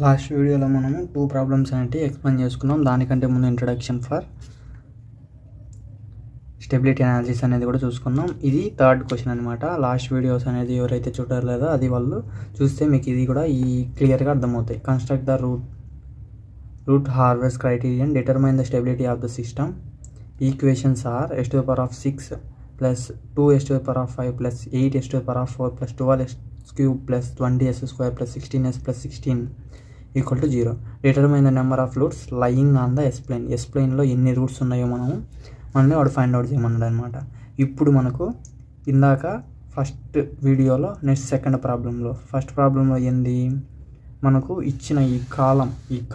Last వీడియోలో మనము 2 problems అనేవి ఎక్స్ప్లెయిన్ చేసుకున్నాం. దానికంటే ముందు ఇంట్రడక్షన్ ఫర్ స్టెబిలిటీ అనాలిసిస్ అనేది కూడా చూసుకున్నాం. ఇది థర్డ్ క్వశ్చన్ అనమాట. లాస్ట్ వీడియోస్ అనేది ఎవరైతే చూడలేదో అది వాళ్ళు చూస్తే మీకు ఇది కూడా క్లియర్గా అర్థమవుతాయి. కన్స్ట్రక్ట్ ద రూట్ హార్వెస్ట్ criterion, determine the stability of the system. Equations are s⁻6 plus 2s⁻5 plus 8s⁻4 plus 12s³ plus 20s² plus 16s plus 16 equal to 0. Determine the number of roots lying on the S plane. S plane లో ఎన్ని roots ఉన్నాయో మనల్ని వాడు find out చేయమన్నాడు అనమాట. ఇప్పుడు మనకు ఇందాక ఫస్ట్ వీడియోలో సెకండ్ ప్రాబ్లంలో ఫస్ట్ ప్రాబ్లంలో ఏంది, మనకు ఇచ్చిన ఈ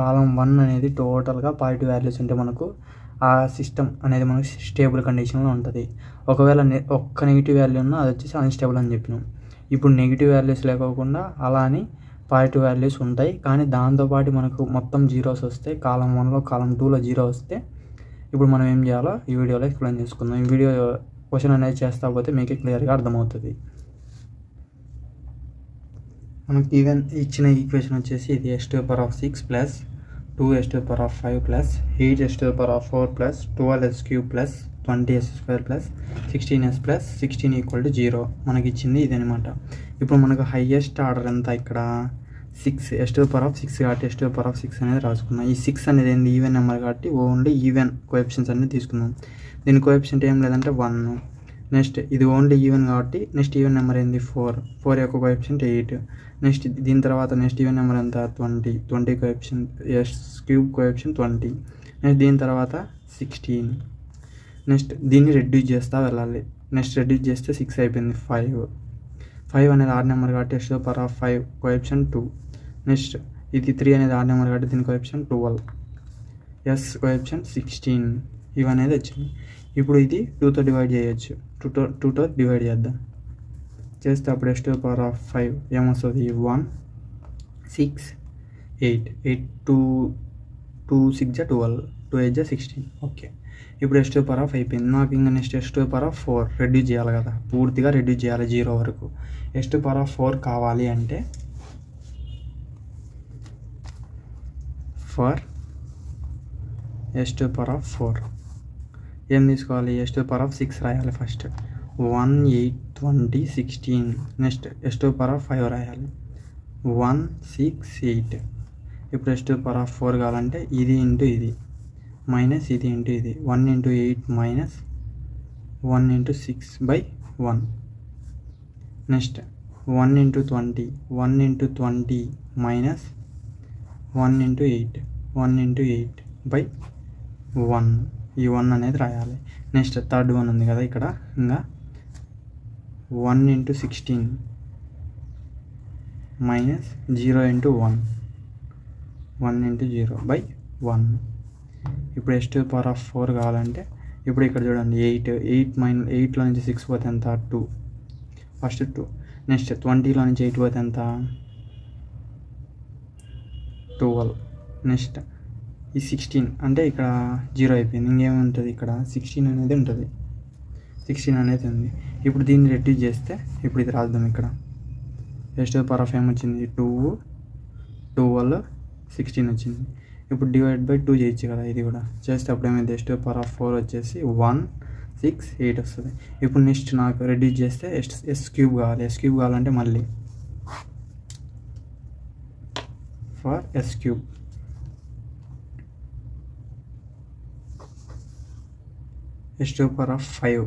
కాలం 1 అనేది టోటల్గా పాజిటివ్ వాల్యూస్ ఉంటే మనకు ఆ సిస్టమ్ అనేది మనకు స్టేబుల్ కండిషన్లో ఉంటుంది. ఒకవేళ ఒక్క నెగిటివ్ వాల్యూ ఉన్నా అది వచ్చేసి అన్స్టేబుల్ అని చెప్పినాం. ఇప్పుడు నెగిటివ్ వాల్యూస్ లేకోకుండా అలా అని పాజిటివ్ వాల్యూస్ ఉంటాయి. కానీ దాంతోపాటు మనకు మొత్తం జీరోస్ వస్తే, కాలం 1లో కాలం 2లో జీరో వస్తే ఇప్పుడు మనం ఏం చేయాలో ఈ వీడియోలో ఎక్స్ప్లెయిన్ చేసుకుందాం. ఈ వీడియో క్వశ్చన్ అనేది చేస్తా పోతే మీకు క్లియర్గా అర్థమవుతుంది. మనకి ఈవెన్ ఇచ్చిన ఈక్వేషన్ వచ్చేసి ఇది s⁻6 plus 2s⁻5 plus 8s⁻4 plus 12s³ plus 20s² plus 16s plus 16 equal to 0 మనకి ఇచ్చింది ఇది అనమాట. ఇప్పుడు మనకు హైయెస్ట్ ఆర్డర్ ఎంత ఇక్కడ 6, s⁻6 కాబట్టి s⁻6 అనేది రాసుకున్నాం. ఈ 6 అనేది ఏంది, ఈవెన్ నెంబర్ కాబట్టి ఓన్లీ ఈవెన్ కోఎఫిషియెంట్స్ అనేది తీసుకుందాం. దీని కోఎఫిషియెంట్ ఏం లేదంటే 1. నెక్స్ట్ ఇది ఓన్లీ ఈవెన్ కాబట్టి నెక్స్ట్ ఈవెన్ నెంబర్ ఏంది 4 యొక్క కోఎఫిషియెంట్ 8. నెక్స్ట్ దీని తర్వాత నెక్స్ట్ ఈవెన్ నెంబర్ ఎంత 20 కోఎఫిషియెంట్ s³ కోఎఫిషియెంట్ 20. నెక్స్ట్ దీని తర్వాత 16. నెక్స్ట్ దీన్ని రెడ్యూస్ చేస్తూ వెళ్ళాలి. నెక్స్ట్ రెడ్యూస్ చేస్తే 6 అయిపోయింది. 5 అనేది ఆడ్ నెంబర్ కాబట్టి s⁻5 కోఎఫిషియెంట్ 2. నెక్స్ట్ ఇది 3 అనేది ఆడ్ నెంబర్ కాబట్టి దీని కోఎఫిషియెంట్ 12, s కోఎఫిషియెంట్ 16 ఇవనేది వచ్చింది. ఇప్పుడు ఇది 2తో డివైడ్ చేయొచ్చు. 2తో డివైడ్ చేద్దాం. చేస్తే అప్పుడు s⁻5 ఏమొస్తుంది 1 6 8 2 6 12 2 8 16. ఓకే, ఇప్పుడు s⁻5 అయిపోయింది. నాకు ఇంకా నెక్స్ట్ s⁻4 రెడ్యూస్ చేయాలి కదా, పూర్తిగా రెడ్యూస్ చేయాలి 0 వరకు. s⁻4 కావాలి అంటే ఫర్ s⁻4 ఏం తీసుకోవాలి, s⁻6 రాయాలి ఫస్ట్. 1 8 20 16. నెక్స్ట్ s⁻5 రాయాలి 1 6 8. ఇప్పుడు s⁻4 కావాలంటే ఇది ఇంటూ ఇది మైనస్ ఇది ఇంటూ ఇది 1 × 8 మైనస్ 1 × 6/1. Next 1 × 20 1 × 20 minus 1 × 8 1 × 8/1. ఈ 1 అనేది రాయాలి. నెక్స్ట్ థర్డ్ 1 ఉంది కదా ఇక్కడ, ఇంకా 1 × 16 మైనస్ 0 × 1 1 × 0/1. ఇప్పుడు s⁻4 కావాలంటే ఇప్పుడు ఇక్కడ చూడండి 8లో నుంచి 6 పోతే ఎంత 2, ఫస్ట్ 2. నెక్స్ట్ 20లో నుంచి 8 పోతే ఎంత 12. నెక్స్ట్ ఈ 16 అంటే ఇక్కడ 0 అయిపోయింది. ఇంకేముంటుంది ఇక్కడ 16 అనేది ఉంటుంది. 16 అనేది ఉంది. ఇప్పుడు దీన్ని రెడ్యూస్ చేస్తే ఇప్పుడు ఇది రాద్దాం. ఇక్కడ s⁻5 ఏమొచ్చింది 2 12 16 వచ్చింది. ఇప్పుడు డివైడ్ బై 2 చేయొచ్చు కదా, ఇది కూడా చేస్తే అప్పుడు ఏమైంది s⁻4 వచ్చేసి 1 6 8 వస్తుంది. ఇప్పుడు నెక్స్ట్ నాకు రెడ్యూస్ చేస్తే s³ కావాలి. s³ కావాలంటే మళ్ళీ for s³ s⁻5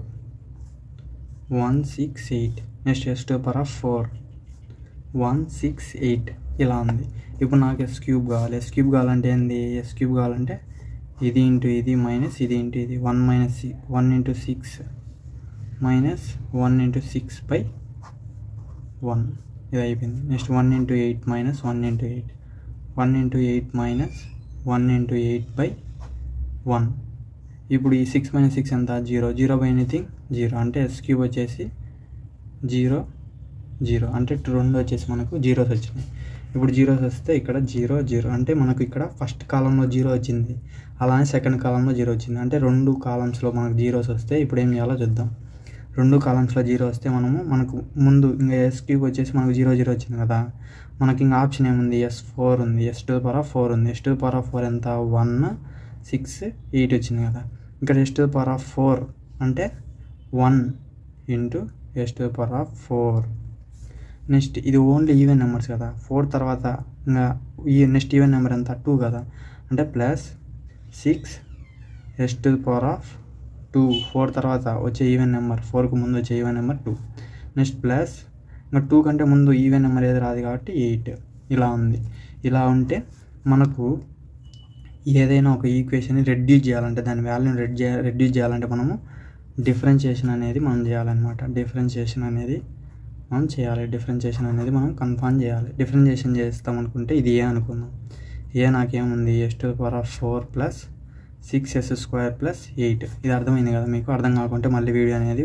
1 6 8. Next s⁻4 1 6 8 ఇలా ఉంది. ఇప్పుడు నాకు s³ కావాలి. s³ కావాలంటే ఏంది, s³ కావాలంటే ఇది ఇంటూ ఇది మైనస్ ఇది ఇంటూ ఇది 1 × 6 మైనస్ 1 × 6/1 ఇది అయిపోయింది. Next 1 × 8 minus 1 × 8 1 × 8 minus 1 × 8/1. ఇప్పుడు ఈ 6 - 6 ఎంత 0 0/ఎనీథింగ్ 0 అంటే s³ వచ్చేసి 0 0 అంటే 2 వచ్చేసి మనకు జీరోస్ వచ్చినాయి. ఇప్పుడు జీరోస్ వస్తే ఇక్కడ 0 0 అంటే మనకు ఇక్కడ ఫస్ట్ కాలంలో 0 వచ్చింది, అలానే సెకండ్ కాలంలో 0 వచ్చింది. అంటే 2 కాలమ్స్లో మనకు జీరోస్ వస్తే ఇప్పుడు ఏం చేయాలో చూద్దాం. రెండు కాలమ్స్లో 0 వస్తే మనకు ముందు ఇంకా S³ వచ్చేసి మనకు 0 0 వచ్చింది కదా, మనకి ఇంకా ఆప్షన్ ఏముంది, S4 ఉంది, S⁴ ఉంది. S⁴ ఎంత 1 6 8 వచ్చింది కదా. ఇక్కడ S⁴ అంటే 1 ఇంటూ S⁴. నెక్స్ట్ ఇది ఓన్లీ ఈవెన్ నెంబర్స్ కదా, 4 తర్వాత ఇంకా ఈ నెక్స్ట్ ఈవెన్ నెంబర్ ఎంత 2 కదా, అంటే ప్లస్ 6 S⁴ 2. 4 తర్వాత వచ్చే ఈవెన్ నెంబర్, 4కు ముందు వచ్చే ఈవెన్ నెంబర్ 2. నెక్స్ట్ ప్లస్ ఇంకా 2 కంటే ముందు ఈవెన్ నెంబర్ ఏది రాదు కాబట్టి 8. ఇలా ఉంది. ఇలా ఉంటే మనకు ఏదైనా ఒక ఈక్వేషన్ని రెడ్యూస్ చేయాలంటే, దాని వాల్యూని రెడ్యూస్ చేయాలంటే మనము డిఫరెన్షియేషన్ అనేది మనం చేయాలన్నమాట. డిఫరెన్షియేషన్ అనేది మనం కన్ఫర్మ్ చేయాలి. డిఫరెన్షియేషన్ చేస్తాం అనుకుంటే ఇది ఏ అనుకుందాం. ఏ నాకేముంది, S⁴ ప్లస్ 6S² ప్లస్ 8. ఇది అర్థమైంది కదా మీకు. అర్థం కాకుంటే మళ్ళీ వీడియో అనేది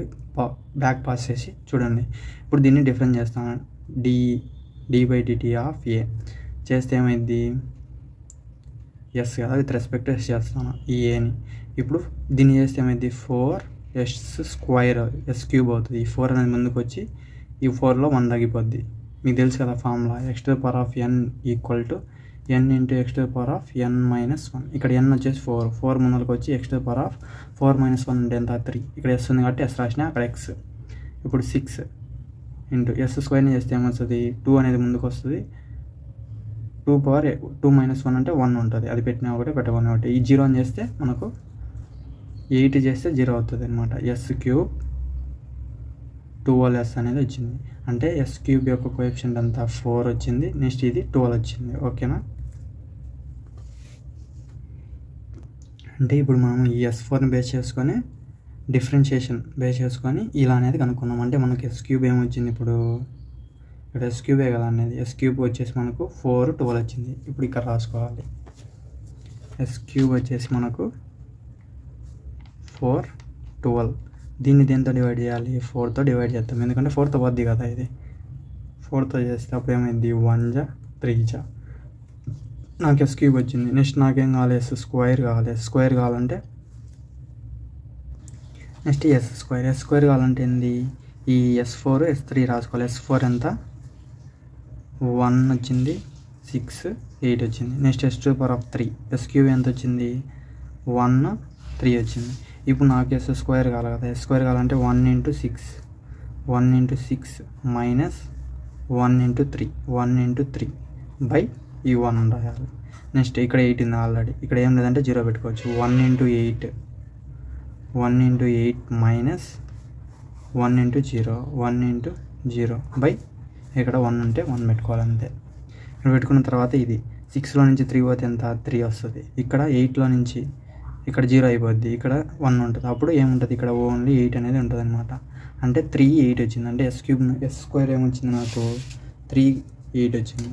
బ్యాక్ పాస్ చేసి చూడండి. ఇప్పుడు దీన్ని డిఫరెన్స్ చేస్తాను. d/dt ఆఫ్ ఏ చేస్తే ఏమైంది, ఎస్ కదా, విత్ రెస్పెక్ట్ ఎస్ చేస్తాను ఈ ఏని. ఇప్పుడు దీన్ని చేస్తే ఏమైంది, 4S² S³ అవుతుంది. ఈ 4 అనేది ముందుకు వచ్చి ఈ 4లో 1 తగ్గిపోద్ది. మీకు తెలుసు కదా formula, x⁴n equal n into x⁴n minus 1. ఇక్కడ n వచ్చేసి 4 ముందుకు వచ్చి x⁴ 4 మైనస్ 1 అంటే ఎంత 3. ఇక్కడ s ఉంది కాబట్టి s రాసిన, అక్కడ x. ఇప్పుడు 6 ఇంటూ S²ని చేస్తే ఏమొస్తుంది, 2 అనేది ముందుకు వస్తుంది. 2 మైనస్ 1 అంటే 1 ఉంటుంది. అది పెట్టినా ఒకటే, పెట్టకుండా ఒకటి. ఈ 0 అని చేస్తే మనకు 8 చేస్తే 0 అవుతుంది అనమాట. S³ 12S అనేది వచ్చింది. అంటే S³ యొక్క కోఎఫిషియంట్ అంతా 4 వచ్చింది. నెక్స్ట్ ఇది 12 వచ్చింది. ఓకేనా. అంటే ఇప్పుడు మనం ఈ S4ని బేస్ చేసుకొని డిఫరెన్షియేషన్ బేస్ చేసుకొని ఇలా అనేది కనుక్కున్నాం. అంటే మనకి S³ ఏమొచ్చింది, ఇప్పుడు ఇక్కడ S³ కదా అనేది, S³ వచ్చేసి మనకు 4 12 వచ్చింది. ఇప్పుడు ఇక్కడ రాసుకోవాలి. S³ వచ్చేసి మనకు 4 12. దీన్ని దేంతో డివైడ్ చేయాలి, 4తో డివైడ్ చేస్తాం. ఎందుకంటే 4తో వద్ది కదా ఇది. 4తో చేస్తే అప్పుడు ఏమైంది, 1 జా 3 జా. నాకు S³ వచ్చింది. నెక్స్ట్ నాకేం కావాలి, S² కావాలి. S² కావాలంటే నెక్స్ట్ S² కావాలంటే ఏంది, ఈ S4 S3 రాసుకోవాలి. S4 ఎంత 1 వచ్చింది, 6 8 వచ్చింది. నెక్స్ట్ S⁴ S³ ఎంత వచ్చింది, 1 3 వచ్చింది. ఇప్పుడు నాకు S² కావాలి కదా. S² కావాలంటే 1 into 6 minus 1 into 3 1 into 3 by ఈ 1 రాయాలి. నెక్స్ట్ ఇక్కడ 8 ఉంది ఆల్రెడీ. ఇక్కడ ఏం లేదంటే 0 పెట్టుకోవచ్చు. 1 into 8 minus 1 into 0 1 into 0 by ఇక్కడ 1 ఉంటే 1 పెట్టుకోవాలి అంతే. ఇక్కడ పెట్టుకున్న తర్వాత ఇది 6లో నుంచి 3 పోతే ఎంత 3 వస్తుంది. ఇక్కడ 8లో నుంచి ఇక్కడ 0 అయిపోద్ది. ఇక్కడ 1 ఉంటుంది. అప్పుడు ఏముంటుంది, ఇక్కడ ఓన్లీ 8 అనేది ఉంటుంది అనమాట. అంటే 3 8 వచ్చింది. అంటే S² ఏమొచ్చింది నాకు 3 8 వచ్చింది.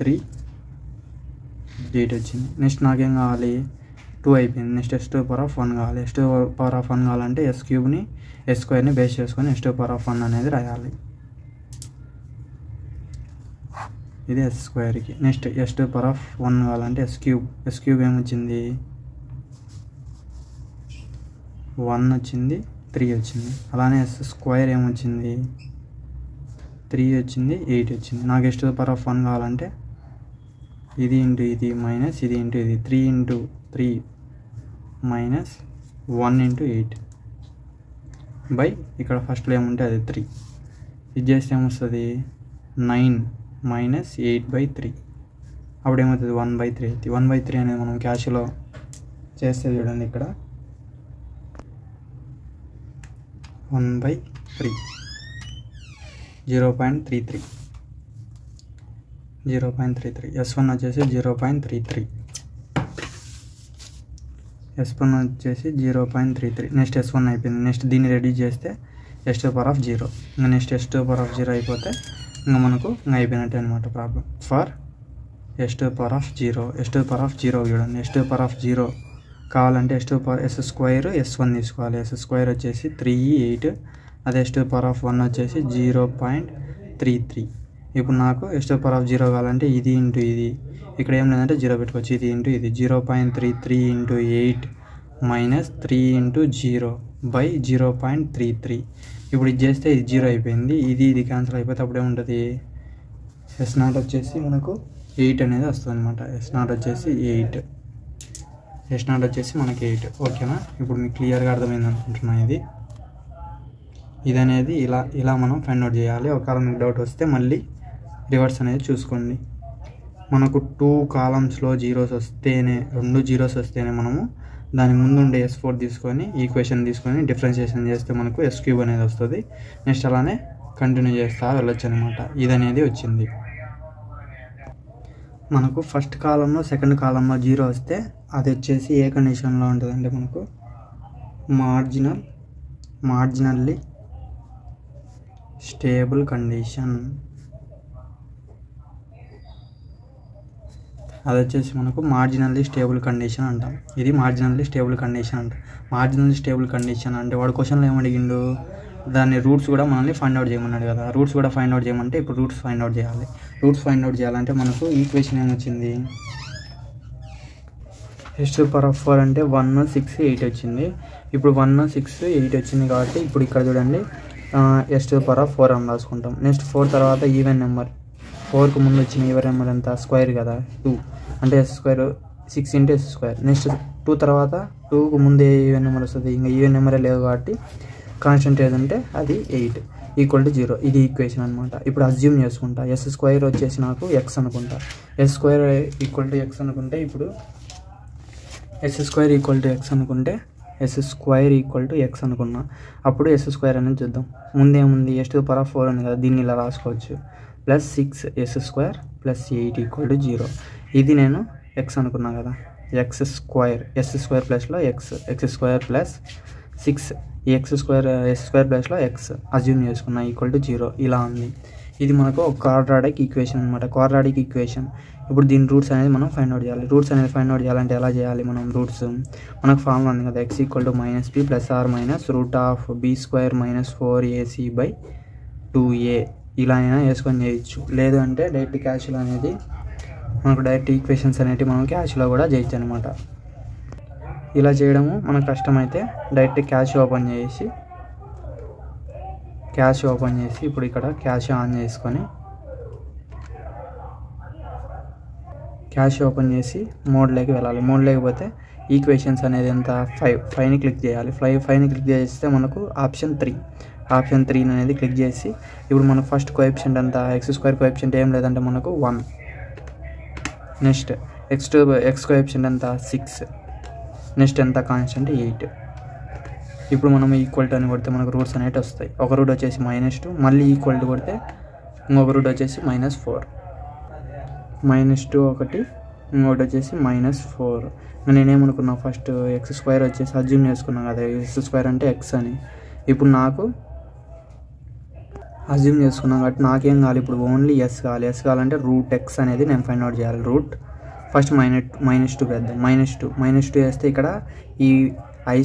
3 8 వచ్చింది. నెక్స్ట్ నాకేం కావాలి, 2 అయిపోయింది. నెక్స్ట్ S⁴ కావాలి. S⁴ కావాలంటే S²ని బేస్ చేసుకొని S⁴ అనేది రాయాలి. ఇది S²కి. నెక్స్ట్ S⁴ కావాలంటే S³ ఏమొచ్చింది, 1 వచ్చింది 3 వచ్చింది. అలానే S² ఏమొచ్చింది, 3 వచ్చింది 8 వచ్చింది. నాకు S⁴ కావాలంటే ఇది ఇంటూ ఇది మైనస్ ఇది ఇంటూ ఇది 3 ఇంటూ 3 మైనస్ 1 ఇంటూ 8 బై ఇక్కడ ఫస్ట్లో ఏముంటే అది 3. ఇది చేస్తే ఏమొస్తుంది, 9 మైనస్ 8/3. అప్పుడు ఏమవుతుంది, 1/3 అవుతుంది. 1/3 అనేది మనం క్యాష్లో చేస్తే చూడండి, ఇక్కడ 1/3 0.33 S1 వచ్చేసి 0.33 S1 వచ్చేసి 0.33. నెక్స్ట్ S1 అయిపోయింది. నెక్స్ట్ దీన్ని రెడ్యూస్ చేస్తే S⁴. ఇంకా నెక్స్ట్ S⁴ అయిపోతే ఇంకా మనకు ఇంకా అయిపోయినట్టే అనమాట ప్రాబ్లం. For S⁴. S⁴ చూడండి. S⁴ కావాలంటే S² S1 తీసుకోవాలి. S² వచ్చేసి 3 8. అదే S⁴ వచ్చేసి 0.33. ఇప్పుడు నాకు S⁴ కావాలంటే ఇది ఇంటూ ఇది. ఇక్కడ ఏం లేదంటే 0 పెట్టుకోవచ్చు. ఇది ఇంటూ ఇది 0.33 ఇంటూ 8 మైనస్ 3 ఇంటూ 0 బై 0.33. ఇప్పుడు ఇది చేస్తే ఇది 0 అయిపోయింది, ఇది క్యాన్సిల్ అయిపోతే అప్పుడే ఉంటుంది S0 వచ్చేసి మనకు 8 అనేది వస్తుంది అనమాట. S0 వచ్చేసి 8, S0 వచ్చేసి మనకి 8. ఓకేనా, ఇప్పుడు మీకు క్లియర్గా అర్థమైంది అనుకుంటున్నాను. ఇది అనేది ఇలా మనం ఫైండ్ అవుట్ చేయాలి. ఒకవేళ మీకు డౌట్ వస్తే మళ్ళీ రివర్స్ అనేది చూసుకోండి. మనకు 2 కాలమ్స్లో జీరోస్ వస్తేనే, 2 జీరోస్ వస్తేనే మనము దాని ముందు ఉండే S4 తీసుకొని ఈక్వేషన్ తీసుకొని డిఫరెన్షియేషన్ చేస్తే మనకు S³ అనేది వస్తుంది. నెక్స్ట్ అలానే కంటిన్యూ చేస్తా వెళ్ళొచ్చు అనమాట. ఇది అనేది వచ్చింది. మనకు ఫస్ట్ కాలంలో సెకండ్ కాలంలో 0 వస్తే అది వచ్చేసి ఏ కండిషన్లో ఉంటుందంటే మనకు మార్జినల్లీ స్టేబుల్ కండిషన్. అది వచ్చేసి మనకు మార్జినల్లీ స్టేబుల్ కండిషన్ అంటాం. ఇది మార్జినల్లీ స్టేబుల్ కండిషన్ అంటాం. మార్జినల్లీ స్టేబుల్ కండిషన్ అంటే వాడు క్వశ్చన్లో ఏమడిగిండు, దాని రూట్స్ కూడా మనల్ని ఫైండ్ అవుట్ చేయమన్నాడు కదా. రూట్స్ కూడా ఫైండ్ అవుట్ చేయమంటే ఇప్పుడు రూట్స్ ఫైండ్ అవుట్ చేయాలి. రూట్స్ ఫైండ్ అవుట్ చేయాలంటే మనకు ఈక్వేషన్ ఏమొచ్చింది, S⁴ అంటే 1, 6, 8 వచ్చింది. ఇప్పుడు 1, 6, 8 వచ్చింది కాబట్టి ఇప్పుడు ఇక్కడ చూడండి S⁴ అని రాసుకుంటాం. నెక్స్ట్ 4 తర్వాత ఈవెన్ నెంబర్, 4కు ముందు వచ్చిన ఈవెన్ నెంబర్ ఎంత, స్క్వేర్ కదా 2, అంటే S², 6 × S². నెక్స్ట్ 2 తర్వాత 2కు ముందు ఏ ఈవెన్ నెంబర్ వస్తుంది, ఇంకా ఈవెన్ నెంబరే లేదు కాబట్టి కాన్స్టెంట్ ఏదంటే అది 8 = 0. ఇది ఈక్వేషన్ అనమాట. ఇప్పుడు అజ్యూమ్ చేసుకుంటా S² వచ్చేసి నాకు x అనుకుంటా. S² = x అనుకుంటే ఇప్పుడు S² = x అనుకుంటే S² = x అనుకున్నా. అప్పుడు S² అనేది చూద్దాం. ముందేముంది S⁴ ఉంది కదా, దీన్ని ఇలా రాసుకోవచ్చు. +6 S² + 8 = 0. ఇది నేను x అనుకున్నా కదా, S² ప్లస్లో x² + 6 ఈ S² ప్లస్లో x అజ్యూమ్ చేసుకున్నా = 0. ఇలా ఉంది. ఇది మనకు ఒక క్వాడ్రాటిక్ ఈక్వేషన్ అనమాట. Quadratic equation. ఇప్పుడు దీని రూట్స్ అనేది మనం ఫైండ్ అవుట్ చేయాలి. రూట్స్ అనేది ఫైండ్ అవుట్ చేయాలంటే ఎలా చేయాలి మనం రూట్స్, మనకు ఫార్ములా ఉంది కదా, x = -b + r - √b² - 4ac/2a. ఇలా అయినా వేసుకొని చేయొచ్చు. లేదు అంటే డైరెక్ట్ క్యాష్లో అనేది మనకు డైరెక్ట్ ఈక్వేషన్స్ అనేవి మనం క్యాష్లో కూడా చేయొచ్చు అనమాట. ఇలా చేయడము మనకు కష్టమైతే డైరెక్ట్ క్యాష్ ఓపెన్ చేసి ఇప్పుడు ఇక్కడ క్యాష్ ఆన్ చేసుకొని క్యాష్ ఓపెన్ చేసి మోడ్లోకి వెళ్ళాలి. మోడ్ లేకపోతే ఈక్వేషన్స్ అనేది ఎంత 5ని క్లిక్ చేయాలి. 5ని క్లిక్ చేస్తే మనకు ఆప్షన్ 3 అనేది క్లిక్ చేసి ఇప్పుడు మనకు ఫస్ట్ కోఎఫిషియంట్ ఎంత, x² కోఎఫిషియంట్ ఏం లేదంటే మనకు 1. నెక్స్ట్ x కోఎఫిషియంట్ ఎంత 6. నెక్స్ట్ ఎంత కాన్స్టెంట్ 8. ఇప్పుడు మనం ఈక్వల్ టు అని కొడితే మనకు రూట్స్ అనేవి వస్తాయి. ఒక రూట్ వచ్చేసి -2, మళ్ళీ ఈక్వల్ టు కొడితే ఇంకొక రూట్ వచ్చేసి -4. -2 ఒకటి, ఇంకొకటి వచ్చేసి -4. నేనేమనుకున్నా ఫస్ట్ x² వచ్చేసి అజ్యూమ్ చేసుకున్నాను కదా, x² అంటే x అని. ఇప్పుడు నాకు అజ్యూమ్ చేసుకున్నాను కాబట్టి నాకేం కావాలి, ఇప్పుడు ఓన్లీ s కావాలి. s కావాలంటే √x అనేది నేను ఫైండ్ అవుట్ చేయాలి. రూట్ ఫస్ట్ -2 వేద్దాం. -2 వేస్తే ఇక్కడ ఈ i²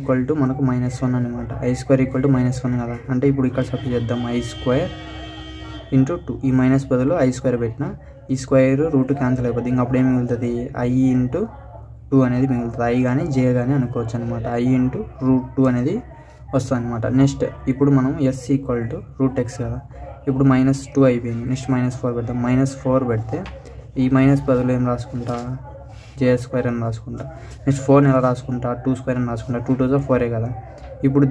= మనకు -1 అనమాట. i² = -1 కదా, అంటే ఇప్పుడు ఇక్కడ సబ్స్టిట్యూట్ చేద్దాం. i² × 2, ఈ మైనస్ బదులు i² పెట్టిన, ఈ స్క్వేర్ రూట్ క్యాన్సిల్ అయిపోతుంది. ఇంకా అప్పుడు ఏం మిగులుతుంది, i × 2 అనేది మిగులుతుంది. i కానీ j కానీ అనుకోవచ్చు అనమాట. i × √2 అనేది వస్తుంది అనమాట. నెక్స్ట్ ఇప్పుడు మనం s = √x కదా, ఇప్పుడు -2 అయిపోయింది. నెక్స్ట్ -4 పెడతాం. -4 పెడితే ఈ మైనస్ బదులు ఏం రాసుకుంటా, j² అని రాసుకుంటా. నెక్స్ట్ 4ని ఎలా రాసుకుంటా, 2² అని రాసుకుంటా. 2 × 2 = 4 కదా. ఇప్పుడు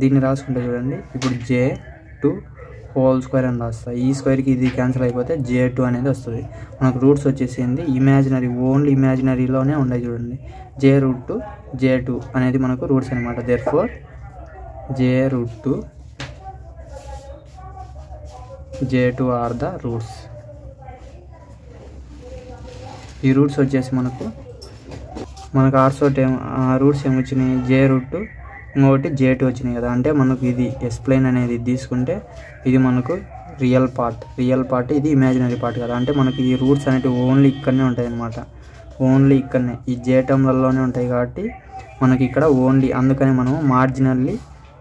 దీన్ని రాసుకుంటే చూడండి, ఇప్పుడు j2² అని రాస్తా. ఈ స్క్వేర్కి ఇది క్యాన్సిల్ అయిపోతే j2 అనేది వస్తుంది. మనకు రూట్స్ వచ్చేసింది ఇమాజినరీ, ఓన్లీ ఇమాజినరీలోనే ఉన్నాయి చూడండి. j√2 j2 అనేది మనకు రూట్స్ అనమాట. Therefore j√2 j2 are the roots. ఈ రూట్స్ వచ్చేసి మనకు రూట్స్ ఏమొచ్చినాయి, j√2 ఇంకొకటి j2 వచ్చినాయి కదా. అంటే మనకు ఇది ఎక్స్ప్లెయిన్ అనేది తీసుకుంటే ఇది మనకు రియల్ పార్ట్, ఇది ఇమాజినరీ పార్ట్ కదా. అంటే మనకి ఈ రూట్స్ అనేవి ఓన్లీ ఇక్కడనే ఉంటాయి అన్నమాట. ఓన్లీ ఇక్కడనే ఈ j టర్మ్లలోనే ఉంటాయి కాబట్టి మనకి ఇక్కడ ఓన్లీ, అందుకని మనం మార్జినల్లీ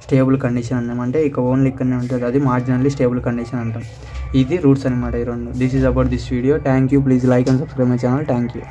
స్టేబుల్ కండిషన్ అన్నాం. అంటే ఇక ఓన్లీ ఇక్కడనే ఉంటుంది, అది మార్జినల్లీ స్టేబుల్ కండిషన్ అంటాం. ఇది రూట్స్ అనమాట ఈ రెండు. This is about this video. Thank you. Please like and subscribe my channel. Thank you.